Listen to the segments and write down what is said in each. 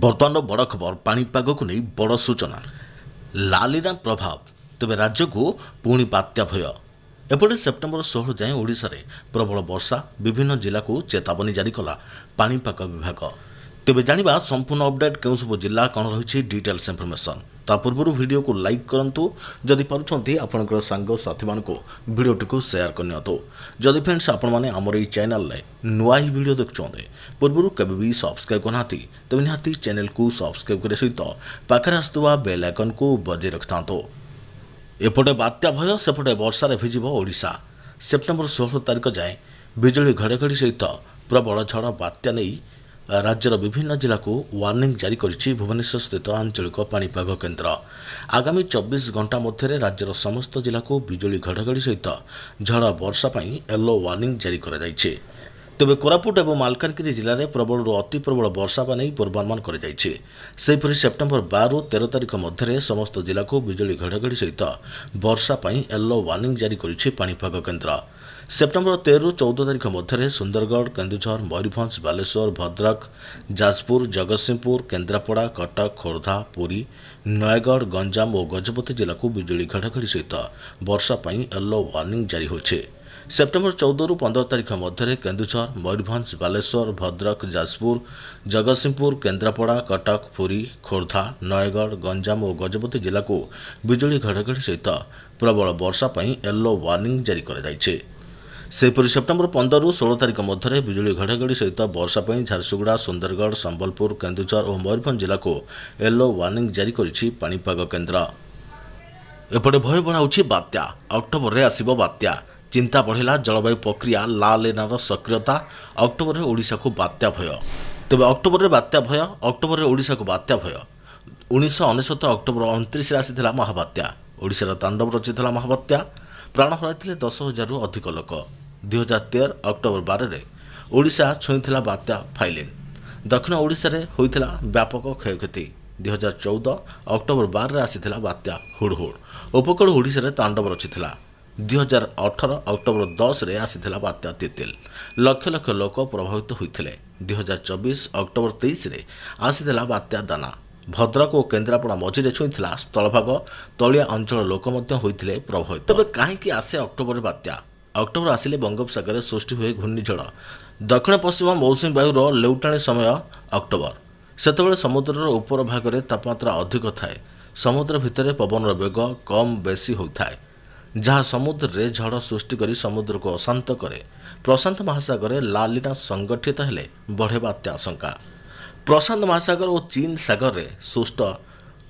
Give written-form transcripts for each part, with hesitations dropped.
ବର୍ତ୍ତମାନର ବଡ଼ ଖବର ପାଣିପାଗକୁ ନେଇ ବଡ଼ ସୂଚନା। ଲାଲିନା ପ୍ରଭାବ ତେବେ ରାଜ୍ୟକୁ ପୁଣି ବାତ୍ୟା ଭୟ। ଏପଟେ ସେପ୍ଟେମ୍ବର 16 ଯାଏଁ ଓଡ଼ିଶାରେ ପ୍ରବଳ ବର୍ଷା, ବିଭିନ୍ନ ଜିଲ୍ଲାକୁ ଚେତାବନୀ ଜାରି କଲା ପାଣିପାଗ ବିଭାଗ। ତେବେ ଜାଣିବା ସମ୍ପୂର୍ଣ୍ଣ ଅପଡେଟ୍, କେଉଁ ସବୁ ଜିଲ୍ଲା କ'ଣ ରହିଛି, ଡିଟେଲ୍ସ ଇନଫର୍ମେସନ୍। ତା ପୂର୍ବରୁ ଭିଡ଼ିଓକୁ ଲାଇକ୍ କରନ୍ତୁ, ଯଦି ପାରୁଛନ୍ତି ଆପଣଙ୍କର ସାଙ୍ଗସାଥୀମାନଙ୍କୁ ଭିଡ଼ିଓଟିକୁ ସେୟାର କରିନିଅନ୍ତୁ। ଯଦି ଫ୍ରେଣ୍ଡସ୍ ଆପଣମାନେ ଆମର ଏହି ଚ୍ୟାନେଲରେ ନୂଆ ହିଁ ଭିଡ଼ିଓ ଦେଖୁଛନ୍ତି, ପୂର୍ବରୁ କେବେ ବି ସବସ୍କ୍ରାଇବ୍ କରିନାହାନ୍ତି, ତେବେ ନିହାତି ଚ୍ୟାନେଲକୁ ସବସ୍କ୍ରାଇବ୍ କରିବା ସହିତ ପାଖରେ ଆସୁଥିବା ବେଲ୍ ଆଇକନ୍କୁ ବଜାଇ ରଖିଥାନ୍ତୁ। ଏପଟେ ବାତ୍ୟା ଭୟ, ସେପଟେ ବର୍ଷାରେ ଭିଜିବ ଓଡ଼ିଶା। ସେପ୍ଟେମ୍ବର 16 ତାରିଖ ଯାଏଁ ବିଜୁଳି ଘଡ଼ଘଡ଼ି ସହିତ ପ୍ରବଳ ଝଡ଼ ବାତ୍ୟା ନେଇ ରାଜ୍ୟର ବିଭିନ୍ନ ଜିଲ୍ଲାକୁ ୱାର୍ଣ୍ଣିଂ ଜାରି କରିଛି ଭୁବନେଶ୍ୱର ସ୍ଥିତ ଆଞ୍ଚଳିକ ପାଣିପାଗ କେନ୍ଦ୍ର। ଆଗାମୀ 24 ଘଣ୍ଟା ମଧ୍ୟରେ ରାଜ୍ୟର ସମସ୍ତ ଜିଲ୍ଲାକୁ ବିଜୁଳି ଘଡ଼ଘଡ଼ି ସହିତ ଝଡ଼ ବର୍ଷା ପାଇଁ ୟେଲୋ ୱାର୍ଣ୍ଣିଂ ଜାରି କରାଯାଇଛି। ତେବେ କୋରାପୁଟ ଏବଂ ମାଲକାନଗିରି ଜିଲ୍ଲାରେ ପ୍ରବଳରୁ ଅତି ପ୍ରବଳ ବର୍ଷା ନେଇ ପୂର୍ବାନୁମାନ କରାଯାଇଛି। ସେହିପରି ସେପ୍ଟେମ୍ବର 12ରୁ 13 ତାରିଖ ମଧ୍ୟରେ ସମସ୍ତ ଜିଲ୍ଲାକୁ ବିଜୁଳି ଘଡ଼ଘଡ଼ି ସହିତ ବର୍ଷା ପାଇଁ ୟେଲୋ ୱାର୍ଣ୍ଣିଂ ଜାରି କରିଛି ପାଣିପାଗ କେନ୍ଦ୍ର। ସେପ୍ଟେମ୍ବର 13ରୁ 14 ତାରିଖ ମଧ୍ୟରେ ସୁନ୍ଦରଗଡ଼, କେନ୍ଦୁଝର, ମୟୂରଭଞ୍ଜ, ବାଲେଶ୍ୱର, ଭଦ୍ରକ, ଯାଜପୁର, ଜଗତସିଂହପୁର, କେନ୍ଦ୍ରାପଡ଼ା, କଟକ, ଖୋର୍ଦ୍ଧା, ପୁରୀ, ନୟାଗଡ଼, ଗଞ୍ଜାମ ଓ ଗଜପତି ଜିଲ୍ଲାକୁ ବିଜୁଳି ଘଡ଼ଘଡ଼ି ସହିତ ବର୍ଷା ପାଇଁ ୟେଲୋ ୱାର୍ଣ୍ଣିଂ ଜାରି ହୋଇଛି। ସେପ୍ଟେମ୍ବର 14ରୁ 15 ତାରିଖ ମଧ୍ୟରେ କେନ୍ଦୁଝର, ମୟୂରଭଞ୍ଜ, ବାଲେଶ୍ୱର, ଭଦ୍ରକ, ଯାଜପୁର, ଜଗତସିଂହପୁର, କେନ୍ଦ୍ରାପଡ଼ା, କଟକ, ପୁରୀ, ଖୋର୍ଦ୍ଧା, ନୟାଗଡ଼, ଗଞ୍ଜାମ ଓ ଗଜପତି ଜିଲ୍ଲାକୁ ବିଜୁଳି ଘଡ଼ଘଡ଼ି ସହିତ ପ୍ରବଳ ବର୍ଷା ପାଇଁ ୟେଲୋ ୱାର୍ଣ୍ଣିଂ ଜାରି କରାଯାଇଛି। ସେହିପରି ସେପ୍ଟେମ୍ବର 15ରୁ 16 ତାରିଖ ମଧ୍ୟରେ ବିଜୁଳି ଘଡ଼ଘଡ଼ି ସହିତ ବର୍ଷା ପାଇଁ ଝାରସୁଗୁଡ଼ା, ସୁନ୍ଦରଗଡ଼, ସମ୍ବଲପୁର, କେନ୍ଦୁଝର ଓ ମୟୂରଭଞ୍ଜ ଜିଲ୍ଲାକୁ ୟେଲୋ ୱାର୍ଣ୍ଣିଂ ଜାରି କରିଛି ପାଣିପାଗ କେନ୍ଦ୍ର। ଏପଟେ ଭୟ ବଢ଼ାଉଛି ବାତ୍ୟା, ଅକ୍ଟୋବରରେ ଆସିବ ବାତ୍ୟା। ଚିନ୍ତା ବଢ଼ିଲା ଜଳବାୟୁ ପ୍ରକ୍ରିୟା, ଲାଲିନାର ସକ୍ରିୟତା, ଅକ୍ଟୋବରରେ ଓଡ଼ିଶାକୁ ବାତ୍ୟା ଭୟ। ତେବେ ଅକ୍ଟୋବରରେ ବାତ୍ୟା ଭୟ, ଅକ୍ଟୋବରରେ ଓଡ଼ିଶାକୁ ବାତ୍ୟା ଭୟ। 1999 ଅକ୍ଟୋବର 29ରେ ଆସିଥିଲା ମହାବାତ୍ୟା। ଓଡ଼ିଶାର ତାଣ୍ଡବ ରଚିଥିଲା ମହାବାତ୍ୟା, ପ୍ରାଣ ହରାଇଥିଲେ 10,000ରୁ ଅଧିକ ଲୋକ। 2013 ଅକ୍ଟୋବର 12ରେ ଓଡ଼ିଶା ଛୁଇଁଥିଲା ବାତ୍ୟା ଫାଇଲିନ୍। ଦକ୍ଷିଣ ଓଡ଼ିଶାରେ ହୋଇଥିଲା ବ୍ୟାପକ କ୍ଷୟକ୍ଷତି। 2014 ଅକ୍ଟୋବର 12ରେ ଆସିଥିଲା ବାତ୍ୟା ହୁଡ଼ହୁଡ଼, ଉପକୂଳ ଓଡ଼ିଶାରେ ତାଣ୍ଡବ ରଚିଥିଲା। 2018 ଅକ୍ଟୋବର 10ରେ ଆସିଥିଲା ବାତ୍ୟା ତିତିଲ, ଲକ୍ଷ ଲକ୍ଷ ଲୋକ ପ୍ରଭାବିତ ହୋଇଥିଲେ। 2024 ଅକ୍ଟୋବର 23ରେ ଆସିଥିଲା ବାତ୍ୟା ଦାନା, ଭଦ୍ରକ ଓ କେନ୍ଦ୍ରାପଡ଼ା ମଝିରେ ଛୁଇଁଥିଲା ସ୍ଥଳଭାଗ, ତଳିଆ ଅଞ୍ଚଳ ଲୋକ ମଧ୍ୟ ହୋଇଥିଲେ ପ୍ରଭାବିତ। ତେବେ କାହିଁକି ଆସେ ଅକ୍ଟୋବରରେ ବାତ୍ୟା? ଅକ୍ଟୋବର ଆସିଲେ ବଙ୍ଗୋପସାଗରରେ ସୃଷ୍ଟି ହୁଏ ଘୂର୍ଣ୍ଣିଝଡ଼। ଦକ୍ଷିଣ ପଶ୍ଚିମ ମୌସୁମୀ ବାୟୁର ଲେଉଟାଣି ସମୟ ଅକ୍ଟୋବର। ସେତେବେଳେ ସମୁଦ୍ରର ଉପର ଭାଗରେ ତାପମାତ୍ରା ଅଧିକ ଥାଏ, ସମୁଦ୍ର ଭିତରେ ପବନର ବେଗ କମ୍ ବେଶୀ ହୋଇଥାଏ, ଯାହା ସମୁଦ୍ରରେ ଝଡ଼ ସୃଷ୍ଟି କରି ସମୁଦ୍ରକୁ ଅଶାନ୍ତ କରେ। ପ୍ରଶାନ୍ତ ମହାସାଗରରେ ଲାଲିନା ସଂଗଠିତ ହେଲେ ବଢ଼େ ବାତ୍ୟା ଆଶଙ୍କା। ପ୍ରଶାନ୍ତ ମହାସାଗର ଓ ଚୀନ ସାଗରରେ ସୃଷ୍ଟ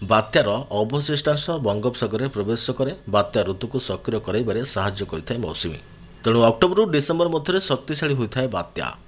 ବାତ୍ୟାର ଅବଶିଷ୍ଟାଂଶ ବଙ୍ଗୋପସାଗରରେ ପ୍ରବେଶ କରେ। ବାତ୍ୟା ଋତୁକୁ ସକ୍ରିୟ କରାଇବାରେ ସାହାଯ୍ୟ କରିଥାଏ ମୌସୁମୀ। ତେଣୁ ଅକ୍ଟୋବରରୁ ଡିସେମ୍ବର ମଧ୍ୟରେ ଶକ୍ତିଶାଳୀ ହୋଇଥାଏ ବାତ୍ୟା।